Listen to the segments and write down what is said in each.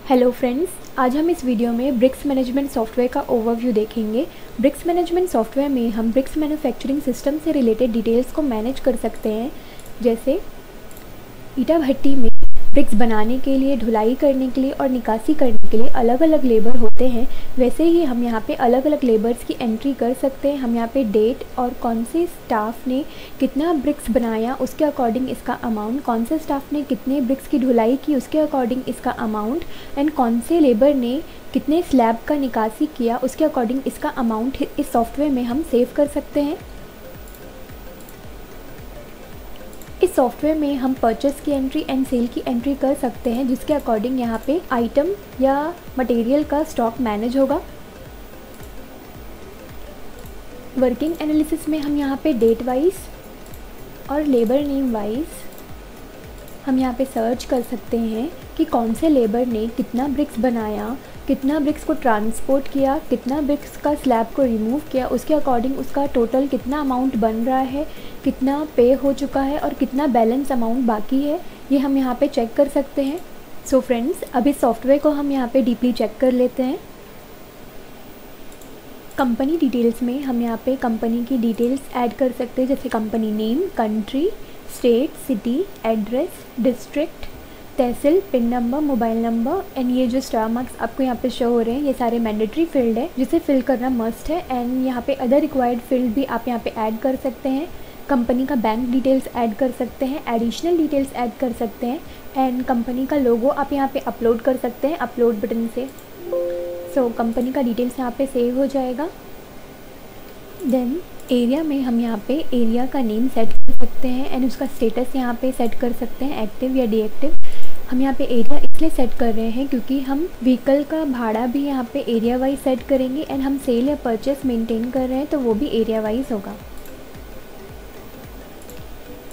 Hello friends, आज हम इस वीडियो में ब्रिक्स मैनेजमेंट सॉफ्टवेयर का ओवरव्यू देखेंगे। ब्रिक्स मैनेजमेंट सॉफ्टवेयर में हम ब्रिक्स मैन्युफैक्चरिंग सिस्टम से रिलेटेड डिटेल्स को मैनेज कर सकते हैं। जैसे ईटा भट्टी में ब्रिक्स बनाने के लिए, ढुलाई करने के लिए और निकासी करने के लिए अलग अलग लेबर होते हैं, वैसे ही हम यहाँ पे अलग अलग लेबर्स की एंट्री कर सकते हैं। हम यहाँ पे डेट और कौन से स्टाफ ने कितना ब्रिक्स बनाया उसके अकॉर्डिंग इसका अमाउंट, कौन से स्टाफ ने कितने ब्रिक्स की ढुलाई की उसके अकॉर्डिंग इसका अमाउंट, एंड कौन से लेबर ने कितने स्लैब का निकासी किया उसके अकॉर्डिंग इसका अमाउंट इस सॉफ्टवेयर में हम सेव कर सकते हैं। इस सॉफ्टवेयर में हम परचेस की एंट्री एंड सेल की एंट्री कर सकते हैं, जिसके अकॉर्डिंग यहाँ पे आइटम या मटेरियल का स्टॉक मैनेज होगा। वर्किंग एनालिसिस में हम यहाँ पे डेट वाइज और लेबर नेम वाइज हम यहाँ पे सर्च कर सकते हैं कि कौन से लेबर ने कितना ब्रिक्स बनाया, कितना ब्रिक्स को ट्रांसपोर्ट किया, कितना ब्रिक्स का स्लैब को रिमूव किया, उसके अकॉर्डिंग उसका टोटल कितना अमाउंट बन रहा है, कितना पे हो चुका है और कितना बैलेंस अमाउंट बाकी है, ये हम यहाँ पे चेक कर सकते हैं। सो फ्रेंड्स, अब इस सॉफ्टवेयर को हम यहाँ पे डीपली चेक कर लेते हैं। कंपनी डिटेल्स में हम यहाँ पे कंपनी की डिटेल्स ऐड कर सकते हैं, जैसे company name, country, state, city, address, district, tehsil, pin number, mobile number, and ये जो स्टार मार्क्स आपको यहाँ पे शो हो रहे हैं ये सारे मैंडेटरी फील्ड है जिसे फिल करना मस्ट है। एंड यहाँ पे अदर रिक्वायर्ड फील्ड भी आप यहाँ पे ऐड कर सकते हैं। कंपनी का बैंक डिटेल्स ऐड कर सकते हैं, एडिशनल डिटेल्स ऐड कर सकते हैं, एंड कंपनी का लोगो आप यहाँ पे अपलोड कर सकते हैं अपलोड बटन से। सो कंपनी का डिटेल्स यहाँ पे सेव हो जाएगा। देन एरिया में हम यहाँ पे एरिया का नेम सेट कर सकते हैं एंड उसका स्टेटस यहाँ पे सेट कर सकते हैं, एक्टिव या डीएक्टिव। हम यहाँ पे एरिया इसलिए सेट कर रहे हैं क्योंकि हम व्हीकल का भाड़ा भी यहाँ पे एरिया वाइज सेट करेंगे एंड हम सेल या परचेस मेंटेन कर रहे हैं तो वो भी एरिया वाइज होगा।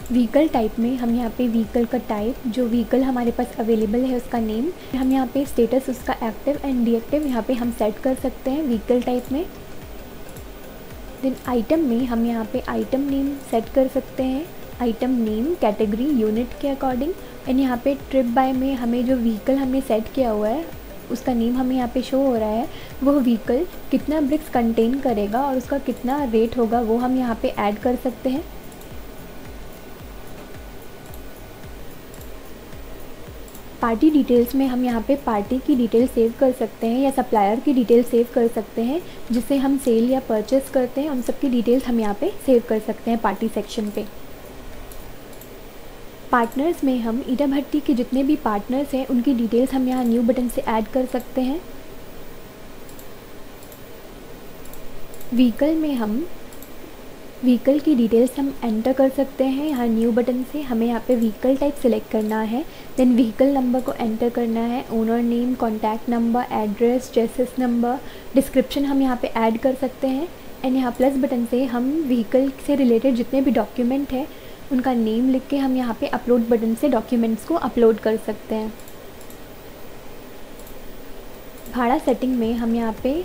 व्हीकल टाइप में हम यहाँ पे व्हीकल का टाइप, जो व्हीकल हमारे पास अवेलेबल है उसका नेम, हम यहाँ पे स्टेटस उसका एक्टिव एंड डीएक्टिव यहाँ पे हम सेट कर सकते हैं व्हीकल टाइप में। देन आइटम में हम यहाँ पे आइटम नेम सेट कर सकते हैं, आइटम नेम कैटेगरी यूनिट के अकॉर्डिंग। एंड यहाँ पे ट्रिप बाय में हमें जो व्हीकल हमने सेट किया हुआ है उसका नेम हमें यहाँ पे शो हो रहा है, वो व्हीकल कितना ब्रिक्स कंटेन करेगा और उसका कितना रेट होगा वो हम यहाँ पे ऐड कर सकते हैं। पार्टी डिटेल्स में हम यहाँ पे पार्टी की डिटेल सेव कर सकते हैं या सप्लायर की डिटेल सेव कर सकते हैं, जिसे हम सेल या परचेस करते हैं उन सब की डिटेल्स हम यहाँ पे सेव कर सकते हैं पार्टी सेक्शन पे। पार्टनर्स में हम ईटा भट्टी के जितने भी पार्टनर्स हैं उनकी डिटेल्स हम यहाँ न्यू बटन से ऐड कर सकते हैं। व्हीकल में हम व्हीकल की डिटेल्स हम एंटर कर सकते हैं यहाँ न्यू बटन से। हमें यहाँ पे व्हीकल टाइप सेलेक्ट करना है, देन व्हीकल नंबर को एंटर करना है, owner name, contact number, address, chassis number, description हम यहाँ पे ऐड कर सकते हैं। एंड यहाँ प्लस बटन से हम व्हीकल से रिलेटेड जितने भी डॉक्यूमेंट है उनका नेम लिख के हम यहाँ पे अपलोड बटन से डॉक्यूमेंट्स को अपलोड कर सकते हैं। भाड़ा सेटिंग में हम यहाँ पे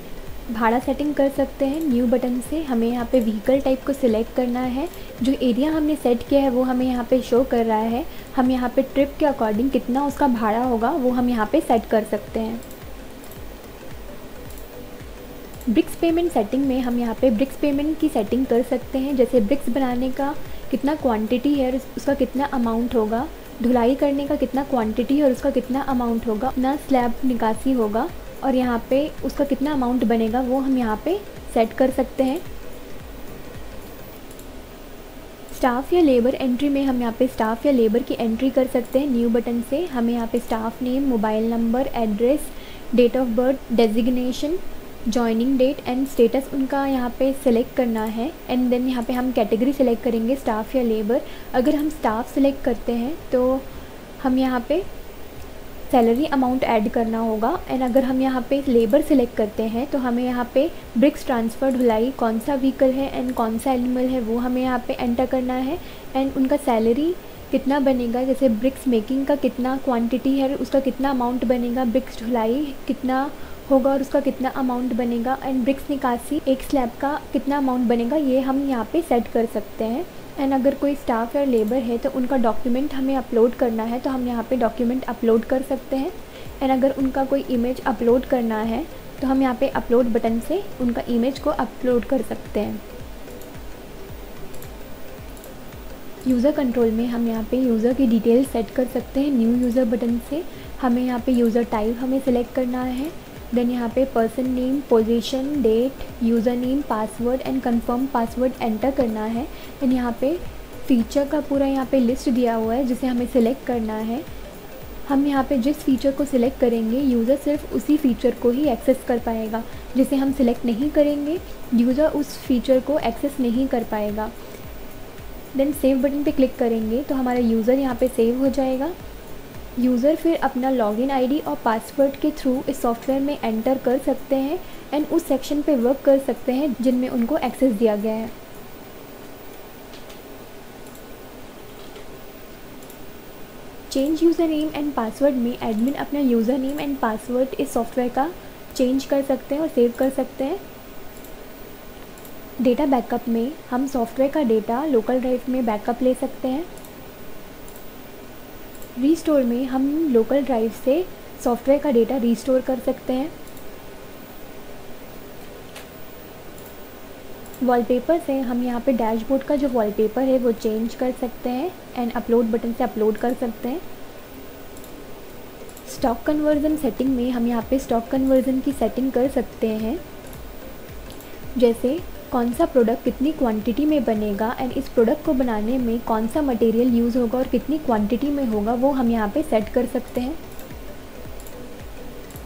भाड़ा सेटिंग कर सकते हैं न्यू बटन से। हमें यहाँ पे व्हीकल टाइप को सिलेक्ट करना है, जो एरिया हमने सेट किया है वो हमें यहाँ पे शो कर रहा है। हम यहाँ पे ट्रिप के अकॉर्डिंग कितना उसका भाड़ा होगा वो हम यहाँ पे सेट कर सकते हैं। ब्रिक्स पेमेंट सेटिंग में हम यहाँ पे ब्रिक्स पेमेंट की सेटिंग कर सकते हैं, जैसे ब्रिक्स बनाने का कितना क्वांटिटी है और उसका कितना अमाउंट होगा, ढुलाई करने का कितना क्वांटिटी है और उसका कितना अमाउंट होगा, कितना स्लैब निकासी होगा और यहाँ पे उसका कितना अमाउंट बनेगा वो हम यहाँ पे सेट कर सकते हैं। स्टाफ या लेबर एंट्री में हम यहाँ पे स्टाफ या लेबर की एंट्री कर सकते हैं न्यू बटन से। हमें यहाँ पे staff name, mobile number, address, date of birth, designation, joining date and status उनका यहाँ पे सिलेक्ट करना है। एंड देन यहाँ पे हम कैटेगरी सिलेक्ट करेंगे स्टाफ या लेबर। अगर हम स्टाफ सिलेक्ट करते हैं तो हम यहाँ पे सैलरी अमाउंट ऐड करना होगा, एंड अगर हम यहाँ पे लेबर सिलेक्ट करते हैं तो हमें यहाँ पे ब्रिक्स ट्रांसफ़र ढुलाई कौन सा व्हीकल है एंड कौन सा एनिमल है वो हमें यहाँ पे एंटर करना है। एंड उनका सैलरी कितना बनेगा, जैसे ब्रिक्स मेकिंग का कितना क्वांटिटी है उसका कितना अमाउंट बनेगा, ब्रिक्स ढुलाई कितना होगा और उसका कितना अमाउंट बनेगा, एंड ब्रिक्स निकासी एक स्लैब का कितना अमाउंट बनेगा, ये हम यहाँ पे सेट कर सकते हैं। एंड अगर कोई स्टाफ या लेबर है तो उनका डॉक्यूमेंट हमें अपलोड करना है तो हम यहाँ पे डॉक्यूमेंट अपलोड कर सकते हैं। एंड अगर उनका कोई इमेज अपलोड करना है तो हम यहाँ पे अपलोड बटन से उनका इमेज को अपलोड कर सकते हैं। यूज़र कंट्रोल में हम यहाँ पे यूज़र की डिटेल सेट कर सकते हैं। न्यू यूज़र बटन से हमें यहाँ पे यूज़र टाइप हमें सेलेक्ट करना है। देन यहाँ पे person name, position, date, user name, password and confirm password enter करना है। देन यहाँ पे फीचर का पूरा यहाँ पे लिस्ट दिया हुआ है जिसे हमें सिलेक्ट करना है। हम यहाँ पे जिस फीचर को सिलेक्ट करेंगे यूज़र सिर्फ उसी फीचर को ही एक्सेस कर पाएगा। जिसे हम सिलेक्ट नहीं करेंगे यूज़र उस फीचर को एक्सेस नहीं कर पाएगा। देन सेव बटन पे क्लिक करेंगे तो हमारा यूज़र यहाँ पे सेव हो जाएगा। यूज़र फिर अपना लॉगिन आईडी और पासवर्ड के थ्रू इस सॉफ्टवेयर में एंटर कर सकते हैं एंड उस सेक्शन पे वर्क कर सकते हैं जिनमें उनको एक्सेस दिया गया है। Change user name and password में एडमिन अपना यूज़र नेम एंड पासवर्ड इस सॉफ्टवेयर का चेंज कर सकते हैं और सेव कर सकते हैं। डेटा बैकअप में हम सॉफ्टवेयर का डेटा लोकल ड्राइव में बैकअप ले सकते हैं। रीस्टोर में हम लोकल ड्राइव से सॉफ्टवेयर का डेटा रीस्टोर कर सकते हैं। वॉलपेपर से हम यहाँ पे डैशबोर्ड का जो वॉलपेपर है वो चेंज कर सकते हैं एंड अपलोड बटन से अपलोड कर सकते हैं। स्टॉक कन्वर्जन सेटिंग में हम यहाँ पे स्टॉक कन्वर्जन की सेटिंग कर सकते हैं, जैसे कौन सा प्रोडक्ट कितनी क्वांटिटी में बनेगा एंड इस प्रोडक्ट को बनाने में कौन सा मटेरियल यूज़ होगा और कितनी क्वांटिटी में होगा वो हम यहाँ पे सेट कर सकते हैं।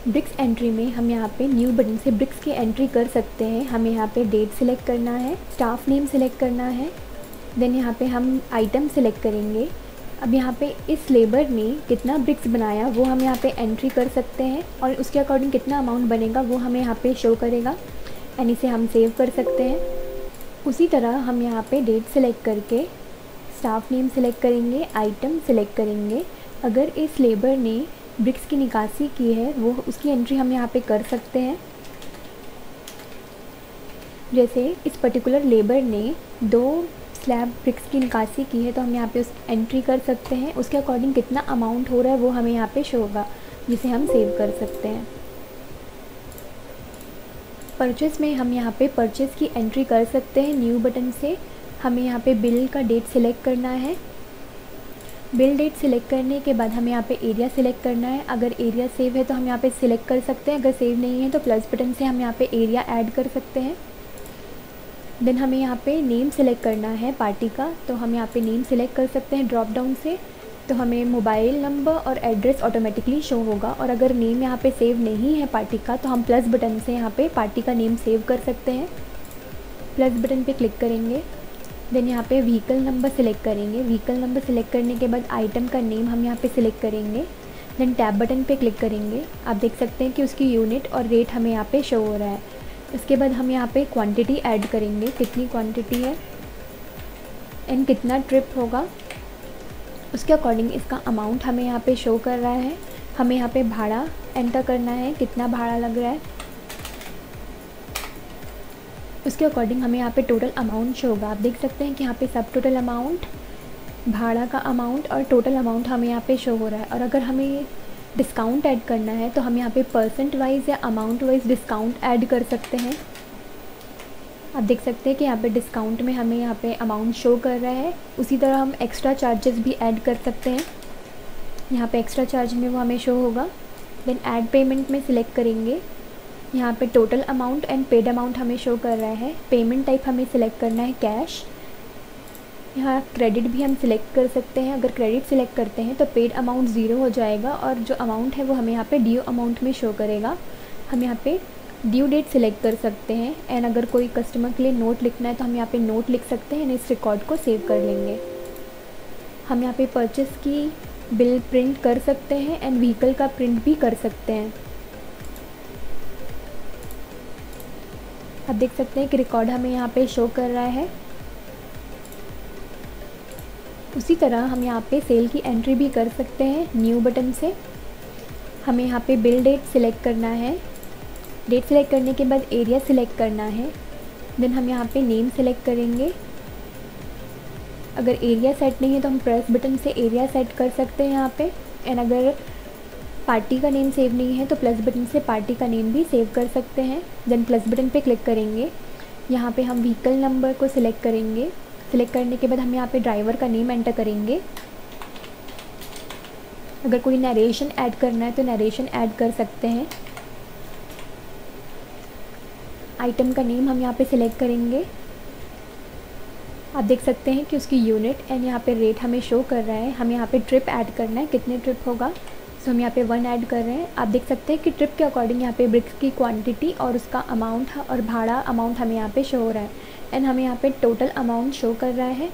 ब्रिक्स एंट्री में हम यहाँ पे न्यू बटन से ब्रिक्स की एंट्री कर सकते हैं। हमें यहाँ पे डेट सिलेक्ट करना है, स्टाफ नेम सिलेक्ट करना है। देन यहाँ पे हम आइटम सिलेक्ट करेंगे। अब यहाँ पे इस लेबर ने कितना ब्रिक्स बनाया वो हम यहाँ पे एंट्री कर सकते हैं और उसके अकॉर्डिंग कितना अमाउंट बनेगा वो हमें यहाँ पे शो करेगा एंड इसे हम सेव कर सकते हैं। उसी तरह हम यहाँ पे डेट सिलेक्ट करके स्टाफ नेम सिलेक्ट करेंगे, आइटम सिलेक्ट करेंगे। अगर इस लेबर ने ब्रिक्स की निकासी की है वो उसकी एंट्री हम यहाँ पे कर सकते हैं। जैसे इस पर्टिकुलर लेबर ने 2 स्लैब ब्रिक्स की निकासी की है तो हम यहाँ पे उस एंट्री कर सकते हैं। उसके अकॉर्डिंग कितना अमाउंट हो रहा है वो हमें यहाँ पे शो होगा जिसे हम सेव कर सकते हैं। परचेस में हम यहाँ पे परचेस की एंट्री कर सकते हैं न्यू बटन से। हमें यहाँ पे बिल का डेट सिलेक्ट करना है। बिल डेट सिलेक्ट करने के बाद हमें यहाँ पे एरिया सिलेक्ट करना है। अगर एरिया सेव है तो हम यहाँ पे सिलेक्ट कर सकते हैं, अगर सेव नहीं है तो प्लस बटन से हम यहाँ पे एरिया ऐड कर सकते हैं। देन हमें यहाँ पे नेम सिलेक्ट करना है पार्टी का, तो हम यहाँ पे नेम सिलेक्ट कर सकते हैं ड्रॉप डाउन से। तो हमें मोबाइल नंबर और एड्रेस ऑटोमेटिकली शो होगा। और अगर नेम यहाँ पे सेव नहीं है पार्टी का तो हम प्लस बटन से यहाँ पे पार्टी का नेम सेव कर सकते हैं। प्लस बटन पे क्लिक करेंगे। देन यहाँ पे व्हीकल नंबर सिलेक्ट करेंगे। व्हीकल नंबर सिलेक्ट करने के बाद आइटम का नेम हम यहाँ पे सिलेक्ट करेंगे। देन टैब बटन पे क्लिक करेंगे। आप देख सकते हैं कि उसकी यूनिट और रेट हमें यहाँ पे शो हो रहा है। इसके बाद हम यहाँ पे क्वांटिटी ऐड करेंगे, कितनी क्वांटिटी है एंड कितना ट्रिप होगा, उसके अकॉर्डिंग इसका अमाउंट हमें यहाँ पे शो कर रहा है। हमें यहाँ पे भाड़ा एंटर करना है, कितना भाड़ा लग रहा है, उसके अकॉर्डिंग हमें यहाँ पे टोटल अमाउंट शो होगा। आप देख सकते हैं कि यहाँ पे सब टोटल अमाउंट, भाड़ा का अमाउंट और टोटल अमाउंट हमें यहाँ पे शो हो रहा है। और अगर हमें डिस्काउंट ऐड करना है तो हम यहाँ पे परसेंट वाइज या अमाउंट वाइज डिस्काउंट ऐड कर सकते हैं। आप देख सकते हैं कि यहाँ पे डिस्काउंट में हमें यहाँ पे अमाउंट शो कर रहा है। उसी तरह हम एक्स्ट्रा चार्जेस भी ऐड कर सकते हैं। यहाँ पे एक्स्ट्रा चार्ज में वो हमें शो होगा। देन ऐड पेमेंट में सिलेक्ट करेंगे। यहाँ पे total amount and paid amount हमें शो कर रहा है। पेमेंट टाइप हमें सिलेक्ट करना है कैश। यहाँ क्रेडिट भी हम सिलेक्ट कर सकते हैं। अगर क्रेडिट सिलेक्ट करते हैं तो पेड अमाउंट 0 हो जाएगा और जो अमाउंट है वो हमें यहाँ पे ड्यू अमाउंट में शो करेगा। हम यहाँ पे ड्यू डेट सिलेक्ट कर सकते हैं एंड अगर कोई कस्टमर के लिए नोट लिखना है तो हम यहाँ पे नोट लिख सकते हैं एंड इस रिकॉर्ड को सेव कर लेंगे। हम यहाँ पे परचेस की बिल प्रिंट कर सकते हैं एंड व्हीकल का प्रिंट भी कर सकते हैं। आप देख सकते हैं कि रिकॉर्ड हमें यहाँ पे शो कर रहा है। उसी तरह हम यहाँ पे सेल की एंट्री भी कर सकते हैं न्यू बटन से। हमें यहाँ पे बिल डेट सिलेक्ट करना है। डेट सिलेक्ट करने के बाद एरिया सिलेक्ट करना है। देन हम यहाँ पे नेम सिलेक्ट करेंगे। अगर एरिया सेट नहीं है तो हम प्रेस बटन से एरिया सेट कर सकते हैं यहाँ पे। एंड अगर पार्टी का नेम सेव नहीं है तो प्लस बटन से पार्टी का नेम भी सेव कर सकते हैं। देन प्लस बटन पे क्लिक करेंगे। यहाँ पे हम व्हीकल नंबर को सिलेक्ट करेंगे। सिलेक्ट करने के बाद हम यहाँ पे ड्राइवर का नेम एंटर करेंगे। अगर कोई नरेशन ऐड करना है तो नरेशन ऐड कर सकते हैं। आइटम का नेम हम यहाँ पे सिलेक्ट करेंगे। आप देख सकते हैं कि उसकी यूनिट एंड यहाँ पे रेट हमें शो कर रहा है। हमें यहाँ पे ट्रिप ऐड करना है, कितने ट्रिप होगा, सो हम यहाँ पे 1 ऐड कर रहे हैं। आप देख सकते हैं कि ट्रिप के अकॉर्डिंग यहाँ पे ब्रिक्स की क्वांटिटी और उसका अमाउंट और भाड़ा अमाउंट हमें यहाँ पे शो हो रहा है एंड हमें यहाँ पे टोटल अमाउंट शो कर रहा है।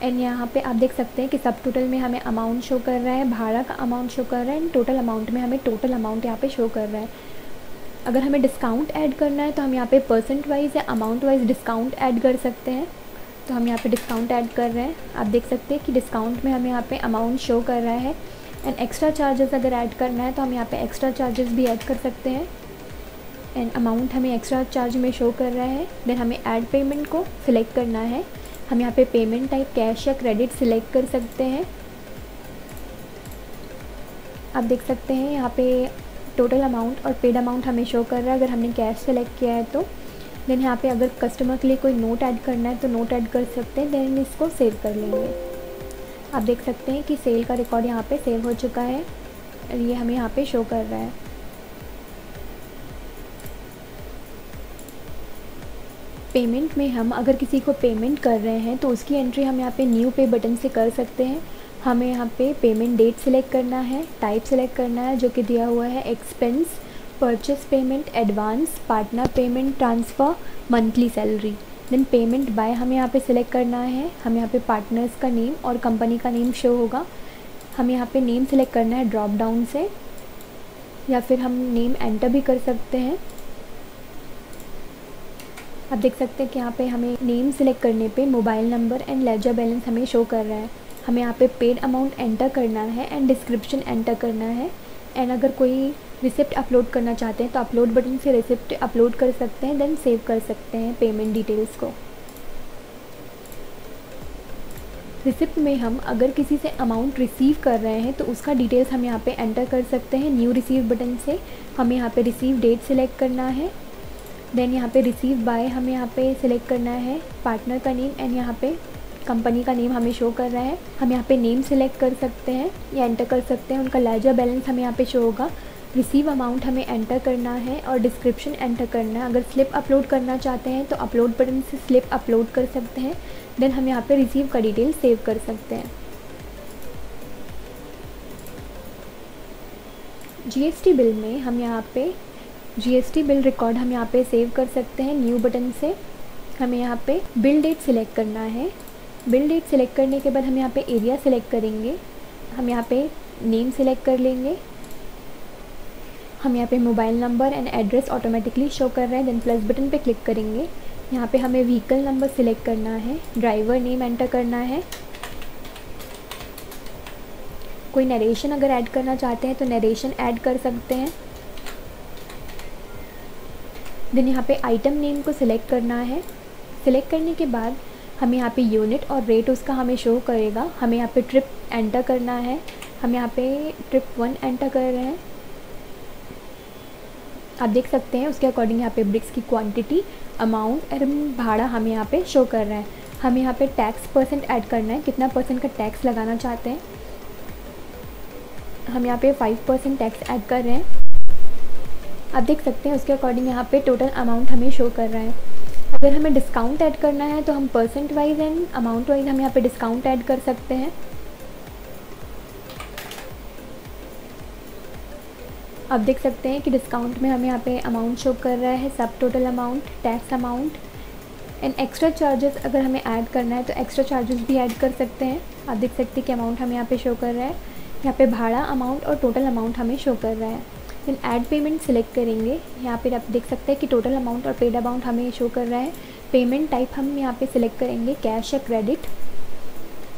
एंड यहाँ पे आप देख सकते हैं कि सब टोटल में हमें अमाउंट शो कर रहा है, भाड़ा का अमाउंट शो कर रहा है एंड टोटल अमाउंट में हमें टोटल अमाउंट यहाँ पे शो कर रहा है। अगर हमें डिस्काउंट ऐड करना है तो हम यहाँ पे परसेंट वाइज या अमाउंट वाइज डिस्काउंट ऐड कर सकते हैं। तो हम यहाँ पे डिस्काउंट ऐड कर रहे हैं। आप देख सकते हैं कि डिस्काउंट में हमें यहाँ पे अमाउंट शो कर रहा है एंड एक्स्ट्रा चार्जेस अगर ऐड करना है तो हम यहाँ पे एक्स्ट्रा चार्जेस भी ऐड कर सकते हैं एंड अमाउंट हमें एक्स्ट्रा चार्ज में शो कर रहा है। देन हमें ऐड पेमेंट को सिलेक्ट करना है। हम यहाँ पे पेमेंट टाइप कैश या क्रेडिट सिलेक्ट कर सकते हैं। आप देख सकते हैं यहाँ पे टोटल अमाउंट और पेड अमाउंट हमें शो कर रहा है अगर हमने कैश सेलेक्ट किया है तो। देन यहाँ पे अगर कस्टमर के लिए कोई नोट ऐड करना है तो नोट ऐड कर सकते हैं। देन इसको सेव कर लेंगे। आप देख सकते हैं कि सेल का रिकॉर्ड यहाँ पे सेव हो चुका है और ये हमें यहाँ पे शो कर रहा है। पेमेंट में हम अगर किसी को पेमेंट कर रहे हैं तो उसकी एंट्री हम यहाँ पे न्यू पे बटन से कर सकते हैं। हमें यहाँ पे पेमेंट डेट सिलेक्ट करना है, टाइप सिलेक्ट करना है जो कि दिया हुआ है expense, purchase payment, advance, partner payment, transfer, monthly salary. Then payment by हमें यहाँ पे सिलेक्ट करना है। हमें यहाँ पे पार्टनर्स का नेम और कंपनी का नेम शो होगा। हमें यहाँ पे नेम सिलेक्ट करना है ड्रॉप डाउन से या फिर हम नेम एंटर भी कर सकते हैं। आप देख सकते हैं कि यहाँ पे हमें नेम सिलेक्ट करने पे mobile number and ledger balance हमें शो कर रहा है। हमें यहाँ पे पेड अमाउंट एंटर करना है एंड डिस्क्रिप्शन एंटर करना है एंड अगर कोई रिसिप्ट अपलोड करना चाहते हैं तो अपलोड बटन से रिसिप्ट अपलोड कर सकते हैं। देन सेव कर सकते हैं पेमेंट डिटेल्स को। रिसिप्ट में हम अगर किसी से अमाउंट रिसीव कर रहे हैं तो उसका डिटेल्स हम यहाँ पे एंटर कर सकते हैं न्यू रिसीव बटन से। हमें यहाँ पे रिसीव डेट सिलेक्ट करना है। देन यहाँ पे रिसीव बाय हमें यहाँ पे सिलेक्ट करना है पार्टनर का नेम एंड यहाँ पे कंपनी का नेम हमें शो कर रहा है। हम यहाँ पे नेम सिलेक्ट कर सकते हैं या एंटर कर सकते हैं। उनका लेजर बैलेंस हमें यहाँ पे शो होगा। रिसीव अमाउंट हमें एंटर करना है और डिस्क्रिप्शन एंटर करना है। अगर स्लिप अपलोड करना चाहते हैं तो अपलोड बटन से स्लिप अपलोड कर सकते हैं। देन हम यहाँ पे रिसीव का डिटेल सेव कर सकते हैं। जीएसटी बिल में हम यहाँ पे जीएसटी बिल रिकॉर्ड हम यहाँ पे सेव कर सकते हैं न्यू बटन से। हमें यहाँ पे बिल डेट सिलेक्ट करना है। बिल डेट सिलेक्ट करने के बाद हम यहाँ पे एरिया सिलेक्ट करेंगे। हम यहाँ पे नेम सिलेक्ट कर लेंगे। हम यहाँ पे mobile number and address automatically show कर रहा है। देन प्लस बटन पे क्लिक करेंगे। यहाँ पे हमें व्हीकल नंबर सिलेक्ट करना है, ड्राइवर नेम एंटर करना है। कोई नरेशन अगर ऐड करना चाहते हैं तो नरेशन ऐड कर सकते हैं। देन यहाँ पे आइटम नेम को सिलेक्ट करना है। सिलेक्ट करने के बाद हमें यहाँ पे यूनिट और रेट उसका हमें शो करेगा। हमें यहाँ पे ट्रिप एंटर करना है। हम यहाँ पे ट्रिप 1 एंटर कर रहे हैं। आप देख सकते हैं उसके अकॉर्डिंग यहाँ पे ब्रिक्स की क्वांटिटी, अमाउंट और भाड़ा हमें यहाँ पे शो कर रहा है। हमें यहाँ पे टैक्स परसेंट ऐड करना है, कितना परसेंट का टैक्स लगाना चाहते हैं। हम यहाँ पे 5% टैक्स ऐड कर रहे हैं। आप देख सकते हैं उसके अकॉर्डिंग यहाँ पे टोटल अमाउंट हमें शो कर रहा है। अगर हमें डिस्काउंट ऐड करना है तो हम percent wise and amount wise हम यहाँ पे डिस्काउंट ऐड कर सकते हैं। आप देख सकते हैं कि डिस्काउंट में हमें यहाँ पे अमाउंट शो कर रहा है, सब total amount, tax amount and extra charges अगर हमें ऐड करना है तो एक्स्ट्रा चार्जेस भी ऐड कर सकते हैं। आप देख सकते हैं कि अमाउंट हमें यहाँ पे शो कर रहा है। यहाँ पे भाड़ा अमाउंट और टोटल अमाउंट हमें शो कर रहा है। फिर ऐड पेमेंट सिलेक्ट करेंगे। यहाँ पे आप देख सकते हैं कि टोटल अमाउंट और पेड अमाउंट हमें शो कर रहा है। पेमेंट टाइप हम यहाँ पे सिलेक्ट करेंगे कैश या क्रेडिट।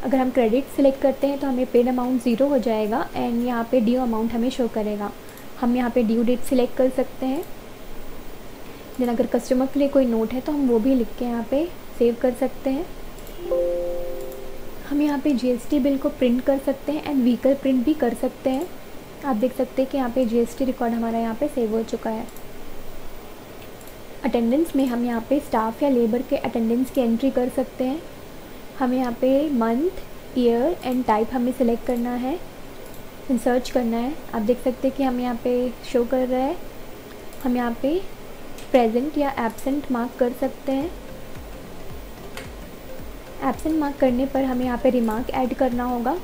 अगर हम क्रेडिट सिलेक्ट करते हैं तो हमें पेड अमाउंट 0 हो जाएगा एंड यहाँ पे ड्यू अमाउंट हमें शो करेगा। हम यहाँ पे ड्यू डेट सिलेक्ट कर सकते हैं। देन अगर कस्टमर के लिए कोई नोट है तो हम वो भी लिख के यहाँ पे सेव कर सकते हैं। हम यहाँ पे जीएसटी बिल को प्रिंट कर सकते हैं एंड व्हीकल प्रिंट भी कर सकते हैं। आप देख सकते हैं कि यहाँ पे जीएसटी रिकॉर्ड हमारा यहाँ पे सेव हो चुका है। अटेंडेंस में हम यहाँ पे स्टाफ या लेबर के अटेंडेंस की एंट्री कर सकते हैं। हमें यहाँ पे मंथ, ईयर एंड टाइप हमें सिलेक्ट करना है, सर्च करना है। आप देख सकते हैं कि हमें यहाँ पे शो कर रहा है। हम यहाँ पे प्रेजेंट या एब्सेंट मार्क कर सकते हैं। एब्सेंट मार्क करने पर हमें यहाँ पे रिमार्क ऐड करना होगा,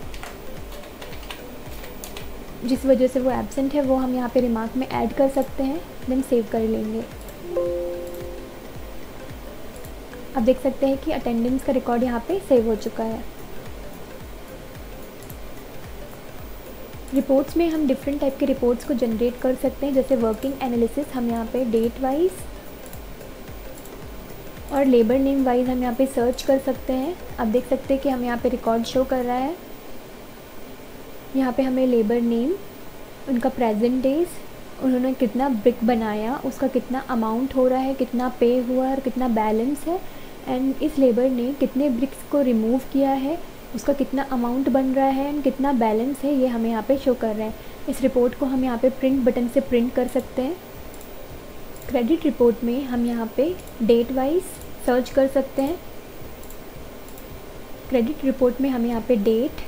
जिस वजह से वो एब्सेंट है वो हम यहाँ पे रिमार्क में ऐड कर सकते हैं, देन सेव कर लेंगे। आप देख सकते हैं कि अटेंडेंस का रिकॉर्ड यहाँ पे सेव हो चुका है। रिपोर्ट्स में हम डिफरेंट टाइप के रिपोर्ट्स को जनरेट कर सकते हैं, जैसे वर्किंग एनालिसिस हम यहाँ पे डेट वाइज और लेबर नेम वाइज हम यहाँ पे सर्च कर सकते हैं। आप देख सकते हैं कि हम यहाँ पे रिकॉर्ड शो कर रहा है। यहाँ पे हमें लेबर नेम, उनका प्रेजेंट डेज, उन्होंने कितना ब्रिक बनाया, उसका कितना अमाउंट हो रहा है, कितना पे हुआ और कितना बैलेंस है, एंड इस लेबर ने कितने ब्रिक्स को रिमूव किया है, उसका कितना अमाउंट बन रहा है एंड कितना बैलेंस है, ये हमें यहाँ पे शो कर रहा है। इस रिपोर्ट को हम यहाँ पे प्रिंट बटन से प्रिंट कर सकते हैं। क्रेडिट रिपोर्ट में हम यहाँ पे डेट वाइज सर्च कर सकते हैं। क्रेडिट रिपोर्ट में हमें यहाँ पे डेट,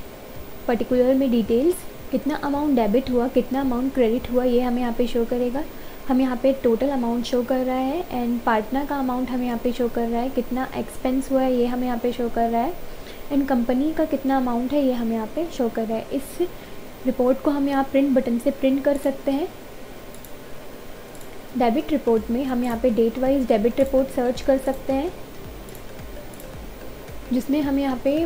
पर्टिकुलर में डिटेल्स, कितना अमाउंट डेबिट हुआ, कितना अमाउंट क्रेडिट हुआ, ये हमें यहाँ पे शो करेगा। हमें यहाँ पे टोटल अमाउंट शो कर रहा है एंड पार्टनर का अमाउंट हमें यहाँ पे शो कर रहा है, कितना एक्सपेंस हुआ है ये हमें यहाँ पे शो कर रहा है, एंड कंपनी का कितना अमाउंट है ये हमें यहाँ पे शो कर रहा है। इस रिपोर्ट को हम यहाँ प्रिंट बटन से प्रिंट कर सकते हैं। डेबिट रिपोर्ट में हम यहाँ पे date wise debit report search कर सकते हैं, जिसमें हमें यहाँ पे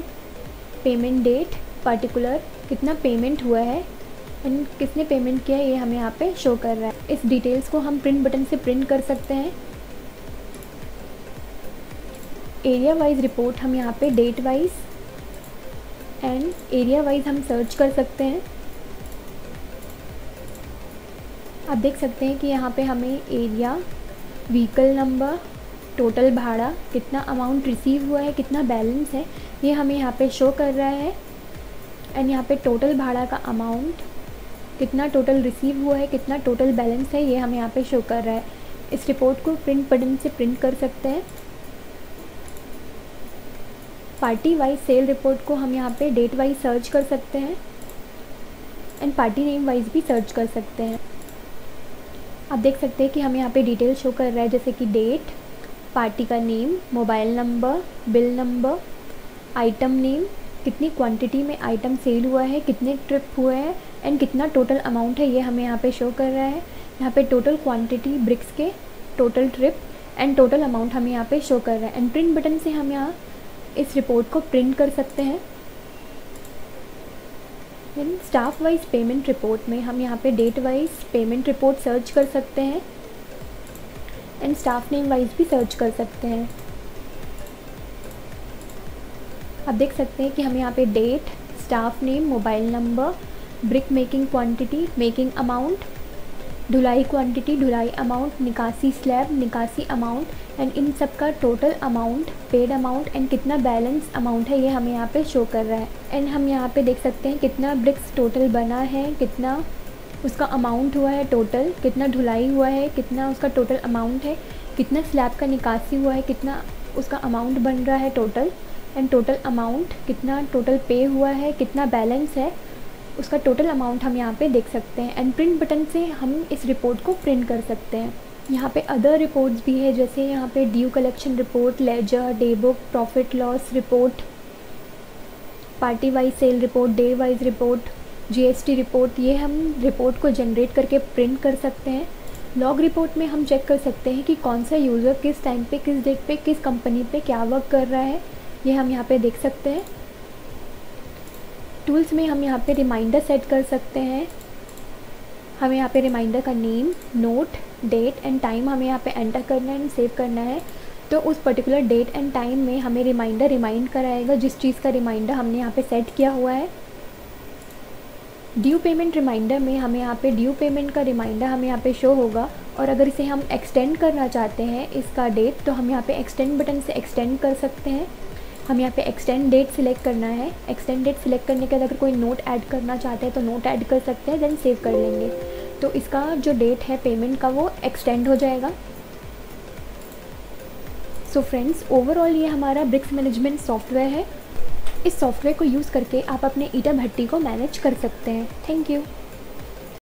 पेमेंट डेट, पर्टिकुलर कितना पेमेंट हुआ है एंड किसने पेमेंट किया है ये हमें यहाँ पे शो कर रहा है। इस डिटेल्स को हम प्रिंट बटन से प्रिंट कर सकते हैं। एरिया वाइज रिपोर्ट हम यहाँ पे date wise and area wise हम सर्च कर सकते हैं। आप देख सकते हैं कि यहाँ पे हमें एरिया, व्हीकल नंबर, टोटल भाड़ा, कितना अमाउंट रिसीव हुआ है, कितना बैलेंस है, ये हमें यहाँ पे शो कर रहा है। एंड यहाँ पे टोटल भाड़ा का अमाउंट, कितना टोटल रिसीव हुआ है, कितना टोटल बैलेंस है, ये हमें यहाँ पे शो कर रहा है। इस रिपोर्ट को प्रिंट बटन से प्रिंट कर सकते हैं। पार्टी वाइज सेल रिपोर्ट को हम यहाँ पे डेट वाइज सर्च कर सकते हैं एंड पार्टी नेम वाइज भी सर्च कर सकते हैं। आप देख सकते हैं कि हमें यहाँ पे डिटेल शो कर रहा है, जैसे कि डेट, पार्टी का name, mobile number, bill number, item name, कितनी क्वांटिटी में आइटम सेल हुआ है, कितने ट्रिप हुए हैं एंड कितना टोटल अमाउंट है, ये हमें यहाँ पे शो कर रहा है। यहाँ पे टोटल क्वांटिटी ब्रिक्स के, total trip and total amount हमें यहाँ पे शो कर रहा है। एंड प्रिंट बटन से हम यहाँ इस रिपोर्ट को प्रिंट कर सकते हैं। Then staff wise payment report में हम यहाँ पे date wise payment report search कर सकते हैं एंड स्टाफ नेम वाइज भी सर्च कर सकते हैं। आप देख सकते हैं कि हम यहाँ पे date, staff name, mobile number, brick making quantity, making amount, ढुलाई क्वांटिटी, ढुलाई अमाउंट, निकासी स्लैब, निकासी अमाउंट एंड इन सब का total amount, paid amount and कितना बैलेंस अमाउंट है, ये हमें यहाँ पे शो कर रहा है। एंड हम यहाँ पे देख सकते हैं कितना ब्रिक्स टोटल बना है, कितना उसका अमाउंट हुआ है टोटल, कितना ढुलाई हुआ है, कितना उसका टोटल अमाउंट है, कितना स्लैब का निकासी हुआ है, कितना उसका अमाउंट बन रहा है टोटल, एंड टोटल अमाउंट, कितना टोटल पे हुआ है, कितना बैलेंस है, उसका टोटल अमाउंट हम यहाँ पे देख सकते हैं। एंड प्रिंट बटन से हम इस रिपोर्ट को प्रिंट कर सकते हैं। यहाँ पे अदर रिपोर्ट्स भी है, जैसे यहाँ पे due collection report, ledger, day book, profit loss report, party wise sale report, day wise report, GST report, ये हम रिपोर्ट को जनरेट करके प्रिंट कर सकते हैं। लॉग रिपोर्ट में हम चेक कर सकते हैं कि कौन सा यूज़र किस टाइम पे, किस डेट पे, किस कंपनी पे क्या वर्क कर रहा है, ये हम यहाँ पे देख सकते हैं। टूल्स में हम यहाँ पे रिमाइंडर सेट कर सकते हैं। हमें यहाँ पे रिमाइंडर का name, note, date and time हमें यहाँ पे एंटर करना है एंड सेव करना है, तो उस पर्टिकुलर डेट एंड टाइम में हमें रिमाइंडर रिमाइंड कराएगा जिस चीज़ का रिमाइंडर हमने यहाँ पे सेट किया हुआ है। ड्यू पेमेंट रिमाइंडर में हमें यहाँ पे ड्यू पेमेंट का रिमाइंडर हमें यहाँ पे शो होगा, और अगर इसे हम एक्सटेंड करना चाहते हैं इसका डेट, तो हम यहाँ पे एक्सटेंड बटन से एक्सटेंड कर सकते हैं। हम यहाँ पे एक्सटेंड डेट सिलेक्ट करना है। एक्सटेंड डेट सिलेक्ट करने के बाद अगर कोई नोट ऐड करना चाहते हैं तो नोट ऐड कर सकते हैं, देन सेव कर लेंगे। तो इसका जो डेट है पेमेंट का वो एक्सटेंड हो जाएगा। सो फ्रेंड्स, ओवरऑल ये हमारा ब्रिक्स मैनेजमेंट सॉफ्टवेयर है। इस सॉफ्टवेयर को यूज़ करके आप अपने ईटा भट्टी को मैनेज कर सकते हैं। Thank you.